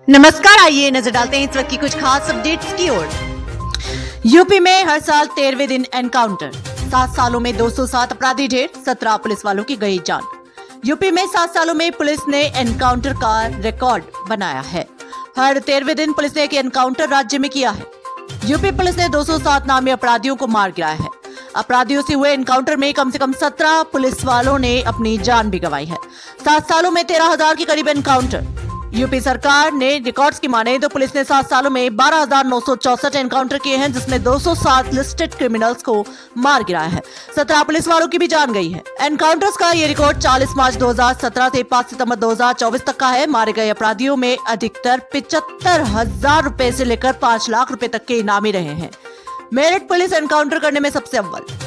नमस्कार, आइए नजर डालते हैं इस वक्त की कुछ खास अपडेट्स की ओर। यूपी में हर साल 13वें दिन एनकाउंटर, 7 सालों में 207 अपराधी ढेर, 17 पुलिस वालों की गई जान। यूपी में 7 सालों में पुलिस ने एनकाउंटर का रिकॉर्ड बनाया है। हर 13वें दिन पुलिस ने एक एनकाउंटर राज्य में किया है। यूपी पुलिस ने 207 नामी अपराधियों को मार गिराया है। अपराधियों से हुए एनकाउंटर में कम से कम 17 पुलिस वालों ने अपनी जान भी गंवाई है। 7 सालों में 13,000 के करीब एनकाउंटर। यूपी सरकार ने रिकॉर्ड्स की माने तो पुलिस ने 7 सालों में 12,964 एनकाउंटर किए हैं, जिसमें 207 लिस्टेड क्रिमिनल्स को मार गिराया है। 17 पुलिस वालों की भी जान गई है। एनकाउंटर्स का ये रिकॉर्ड 40 मार्च 2017 से 5 सितंबर 2024 तक का है। मारे गए अपराधियों में अधिकतर 75,000 रुपए से लेकर 5 लाख रुपए तक के इनामी रहे हैं। मेरठ पुलिस एनकाउंटर करने में सबसे अव्वल।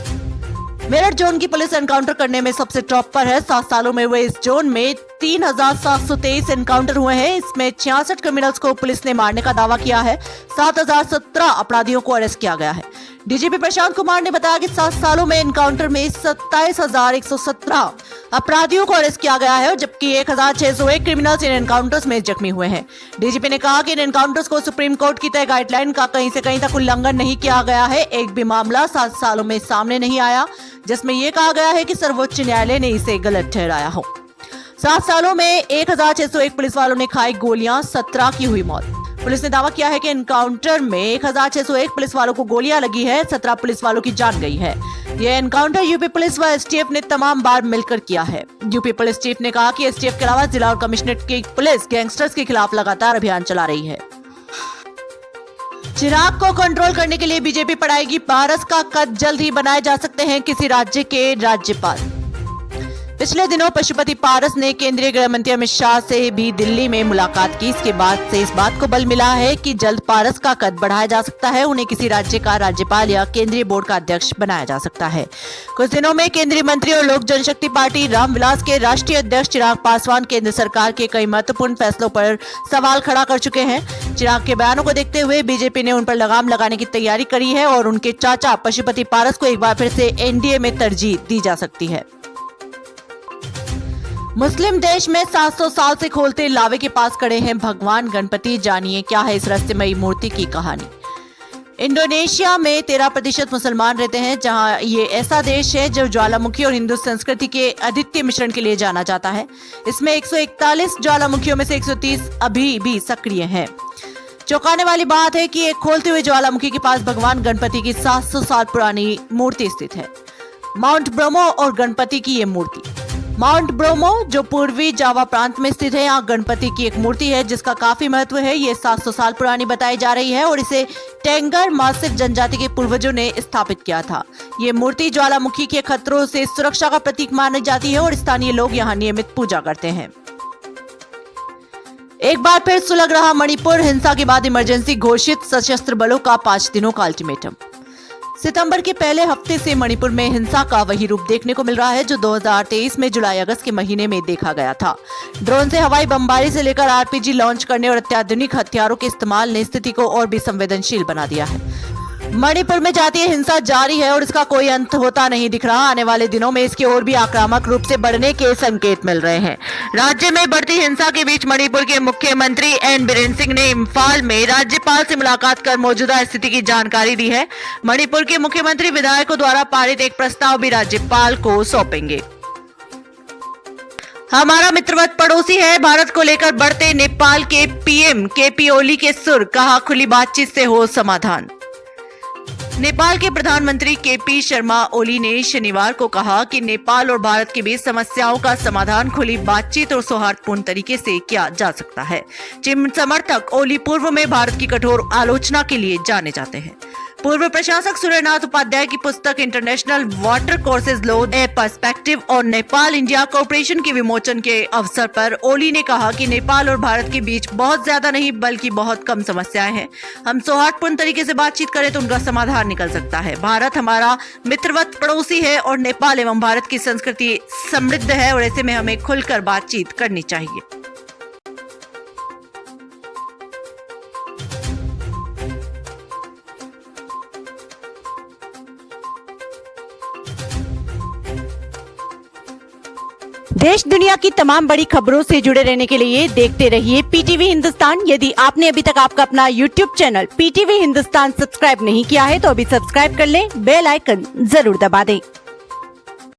मेरठ जोन की पुलिस एनकाउंटर करने में सबसे टॉप पर है। 7 सालों में हुए इस जोन में 3,723 एनकाउंटर हुए हैं। इसमें 66 क्रिमिनल्स को पुलिस ने मारने का दावा किया है। 7,017 अपराधियों को अरेस्ट किया गया है। डीजीपी प्रशांत कुमार ने बताया कि 7 सालों में एनकाउंटर में 27,117 अपराधियों को अरेस्ट किया गया है, जबकि 1,601 क्रिमिनल्स इन एनकाउंटर्स में जख्मी हुए हैं। डीजीपी ने कहा कि इन एनकाउंटर्स को सुप्रीम कोर्ट की तय गाइडलाइन का कहीं से कहीं तक उल्लंघन नहीं किया गया है। एक भी मामला 7 सालों में सामने नहीं आया जिसमें यह कहा गया है कि सर्वोच्च न्यायालय ने इसे गलत ठहराया हो। 7 सालों में 1,601 पुलिस वालों ने खाई गोलियां, 17 की हुई मौत। पुलिस ने दावा किया है कि एनकाउंटर में 1,601 पुलिस वालों को गोलियां लगी है, 17 पुलिस वालों की जान गई है। यह एनकाउंटर यूपी पुलिस व एसटीएफ ने तमाम बार मिलकर किया है। यूपी पुलिस चीफ ने कहा कि एसटीएफ के अलावा जिला और कमिश्नरेट की पुलिस गैंगस्टर्स के खिलाफ लगातार अभियान चला रही है। चिराग को कंट्रोल करने के लिए बीजेपी बढ़ाएगी पारस का कद, जल्द ही बनाए जा सकते हैं किसी राज्य के राज्यपाल। पिछले दिनों पशुपति पारस ने केंद्रीय गृह मंत्री अमित शाह से भी दिल्ली में मुलाकात की। इसके बाद से इस बात को बल मिला है कि जल्द पारस का कद बढ़ाया जा सकता है। उन्हें किसी राज्य का राज्यपाल या केंद्रीय बोर्ड का अध्यक्ष बनाया जा सकता है। कुछ दिनों में केंद्रीय मंत्री और लोक जनशक्ति पार्टी रामविलास के राष्ट्रीय अध्यक्ष चिराग पासवान केंद्र सरकार के कई महत्वपूर्ण फैसलों पर सवाल खड़ा कर चुके हैं। चिराग के बयानों को देखते हुए बीजेपी ने उन पर लगाम लगाने की तैयारी करी है और उनके चाचा पशुपति पारस को एक बार फिर से एनडीए में तरजीह दी जा सकती है। मुस्लिम देश में 700 साल से खोलते लावे के पास खड़े हैं भगवान गणपति। जानिए क्या है इस रहस्यमयी मूर्ति की कहानी। इंडोनेशिया में 13% मुसलमान रहते हैं, जहां ये ऐसा देश है जो ज्वालामुखी और हिंदू संस्कृति के अद्वितीय मिश्रण के लिए जाना जाता है। इसमें 141 ज्वालामुखियों में से 130 अभी भी सक्रिय हैं। चौंकाने वाली बात है कि एक खोलते हुए ज्वालामुखी के पास भगवान गणपति की 700 साल पुरानी मूर्ति स्थित है। माउंट ब्रोमो और गणपति की ये मूर्ति। माउंट ब्रोमो जो पूर्वी जावा प्रांत में स्थित है, यहाँ गणपति की एक मूर्ति है जिसका काफी महत्व है। ये 700 साल पुरानी बताई जा रही है और इसे टेंगर मासिव जनजाति के पूर्वजों ने स्थापित किया था। ये मूर्ति ज्वालामुखी के खतरों से सुरक्षा का प्रतीक मानी जाती है और स्थानीय लोग यहाँ नियमित पूजा करते हैं। एक बार फिर सुलग रहा मणिपुर। हिंसा के बाद इमरजेंसी घोषित, सशस्त्र बलों का 5 दिनों का अल्टीमेटम। सितंबर के पहले हफ्ते से मणिपुर में हिंसा का वही रूप देखने को मिल रहा है जो 2023 में जुलाई अगस्त के महीने में देखा गया था। ड्रोन से हवाई बमबारी से लेकर आरपीजी लॉन्च करने और अत्याधुनिक हथियारों के इस्तेमाल ने स्थिति को और भी संवेदनशील बना दिया है। मणिपुर में जातीय हिंसा जारी है और इसका कोई अंत होता नहीं दिख रहा। आने वाले दिनों में इसके और भी आक्रामक रूप से बढ़ने के संकेत मिल रहे हैं। राज्य में बढ़ती हिंसा के बीच मणिपुर के मुख्यमंत्री एन बीरेन सिंह ने इम्फाल में राज्यपाल से मुलाकात कर मौजूदा स्थिति की जानकारी दी है। मणिपुर के मुख्यमंत्री विधायकों द्वारा पारित एक प्रस्ताव भी राज्यपाल को सौंपेंगे। हमारा मित्रवत पड़ोसी है, भारत को लेकर बढ़ते नेपाल के पीएम केपी ओली के सुर, कहा खुली बातचीत से हो समाधान। नेपाल के प्रधानमंत्री केपी शर्मा ओली ने शनिवार को कहा कि नेपाल और भारत के बीच समस्याओं का समाधान खुली बातचीत और सौहार्दपूर्ण तरीके से किया जा सकता है। चीन समर्थक ओली पूर्व में भारत की कठोर आलोचना के लिए जाने जाते हैं। पूर्व प्रशासक सूर्यनाथ उपाध्याय की पुस्तक international water courses law A perspective और नेपाल इंडिया कोऑपरेशन के विमोचन के अवसर पर ओली ने कहा कि नेपाल और भारत के बीच बहुत ज्यादा नहीं बल्कि बहुत कम समस्याएं हैं। हम सौहार्दपूर्ण तरीके से बातचीत करें तो उनका समाधान निकल सकता है। भारत हमारा मित्रवत पड़ोसी है और नेपाल एवं भारत की संस्कृति समृद्ध है और ऐसे में हमें खुलकर बातचीत करनी चाहिए। देश दुनिया की तमाम बड़ी खबरों से जुड़े रहने के लिए देखते रहिए पीटीवी हिंदुस्तान। यदि आपने अभी तक आपका अपना YouTube channel PTV Hindustan subscribe नहीं किया है तो अभी सब्सक्राइब कर लें, बेल आइकन जरूर दबा दें।